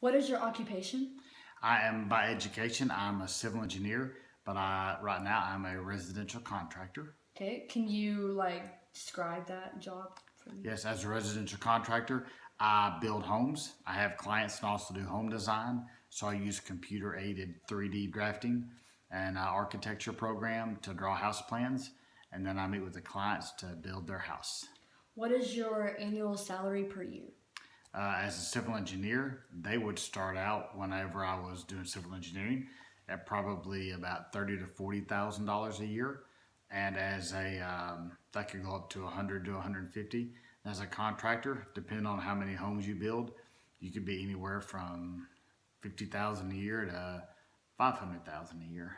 What is your occupation? I am by education, I'm a civil engineer, but right now I'm a residential contractor. Okay, can you describe that job for me? Yes, as a residential contractor, I build homes. I have clients and also do home design. So I use computer aided 3D drafting and architecture program to draw house plans. And then I meet with the clients to build their house. What is your annual salary per year? As a civil engineer, they would start out whenever I was doing civil engineering at probably about $30,000 to $40,000 a year, and as a that could go up to 100 to 150. As a contractor, depending on how many homes you build, you could be anywhere from 50,000 a year to 500,000 a year.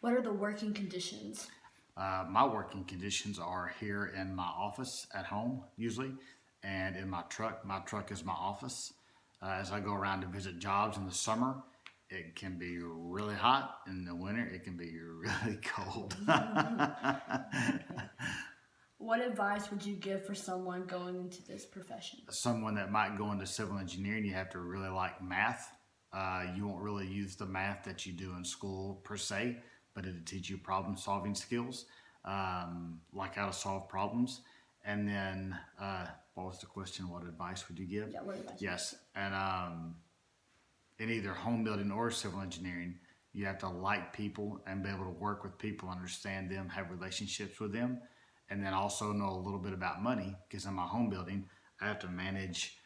What are the working conditions? My working conditions are here in my office at home, usually, and in my truck. My truck is my office. As I go around to visit jobs in the summer, it can be really hot. In the winter, it can be really cold. What advice would you give for someone going into this profession? Someone that might go into civil engineering, you have to really like math. You won't really use the math that you do in school per se, but it'll teach you problem solving skills, like how to solve problems. And then, what was the question? What advice would you give? Yeah, what advice? Yes, and in either home building or civil engineering, you have to like people and be able to work with people, understand them, have relationships with them, and then also know a little bit about money. Because in my home building, I have to manage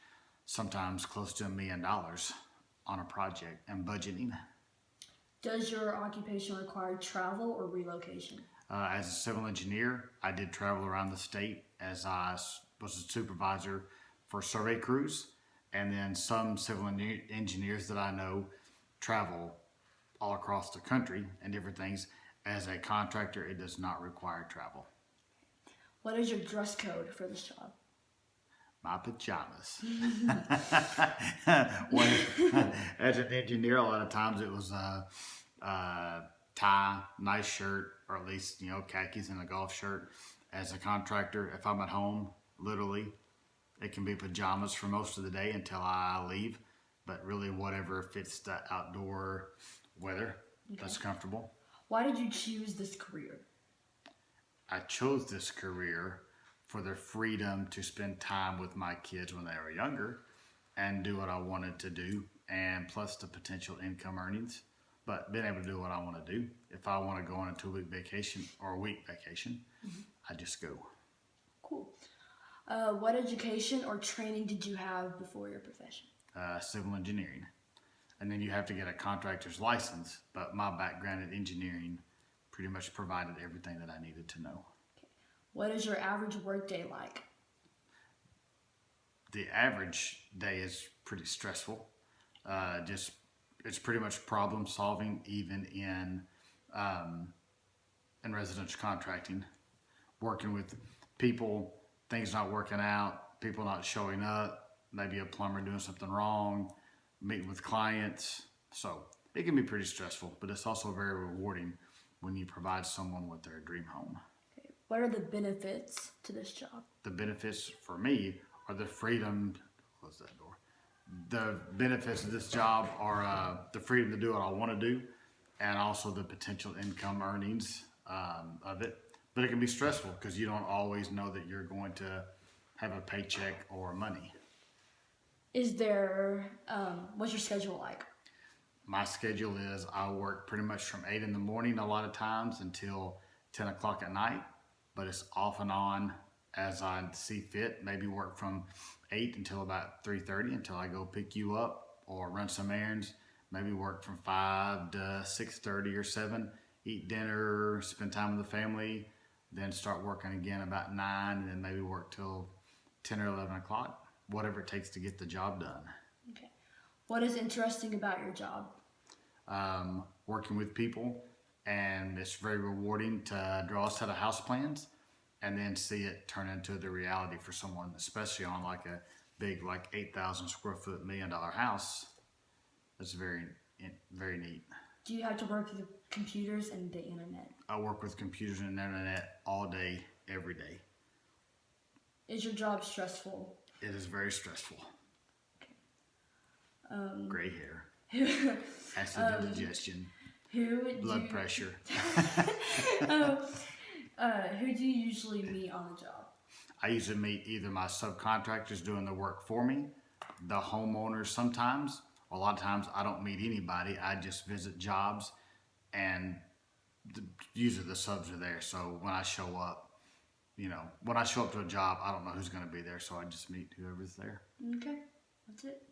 sometimes close to $1 million on a project and budgeting. Does your occupation require travel or relocation? As a civil engineer, I did travel around the state as I was a supervisor for survey crews. And then some civil engineers that I know travel all across the country and different things. As a contractor, it does not require travel. What is your dress code for this job? My pajamas. As an engineer, a lot of times it was a tie, nice shirt, or at least khakis and a golf shirt. As a contractor, if I'm at home, literally, it can be pajamas for most of the day until I leave. But really, whatever fits the outdoor weather that's comfortable. Why did you choose this career? I chose this career for the freedom to spend time with my kids when they were younger and do what I wanted to do, and plus the potential income earnings. But being able to do what I want to do. If I want to go on a 2-week vacation or a week vacation, I just go. Cool. What education or training did you have before your profession? Civil engineering. And then you have to get a contractor's license, but my background in engineering pretty much provided everything that I needed to know. What is your average workday like? The average day is pretty stressful. It's pretty much problem solving, even in residential contracting, working with people, things not working out, people not showing up, maybe a plumber doing something wrong, meeting with clients. So it can be pretty stressful, but it's also very rewarding when you provide someone with their dream home. Okay. What are the benefits to this job? The benefits for me are the freedom. Close that door. The benefits of this job are the freedom to do what I want to do, and also the potential income earnings of it. But it can be stressful because you don't always know that you're going to have a paycheck or money. What's your schedule like? My schedule is I work pretty much from 8 in the morning a lot of times until 10 o'clock at night, but it's off and on as I see fit. Maybe work from 8 until about 3:30 until I go pick you up or run some errands. Maybe work from 5 to 6:30 or 7, eat dinner, spend time with the family, then start working again about 9, and then maybe work till 10 or 11 o'clock, whatever it takes to get the job done. Okay. What is interesting about your job? Working with people, and it's very rewarding to draw a set of house plans and then see it turn into the reality for someone, especially on like a big, like 8,000 square foot $1 million house. That's very, very neat. Do you have to work with computers and the internet? I work with computers and internet all day, every day. Is your job stressful? It is very stressful. Gray hair, Who, acid indigestion, who would blood you, pressure. who do you usually meet on the job? I usually meet either my subcontractors doing the work for me, the homeowners sometimes. A lot of times I don't meet anybody. I just visit jobs, and usually the subs are there. So when I show up, when I show up to a job, I don't know who's going to be there. So I just meet whoever's there. Okay, that's it.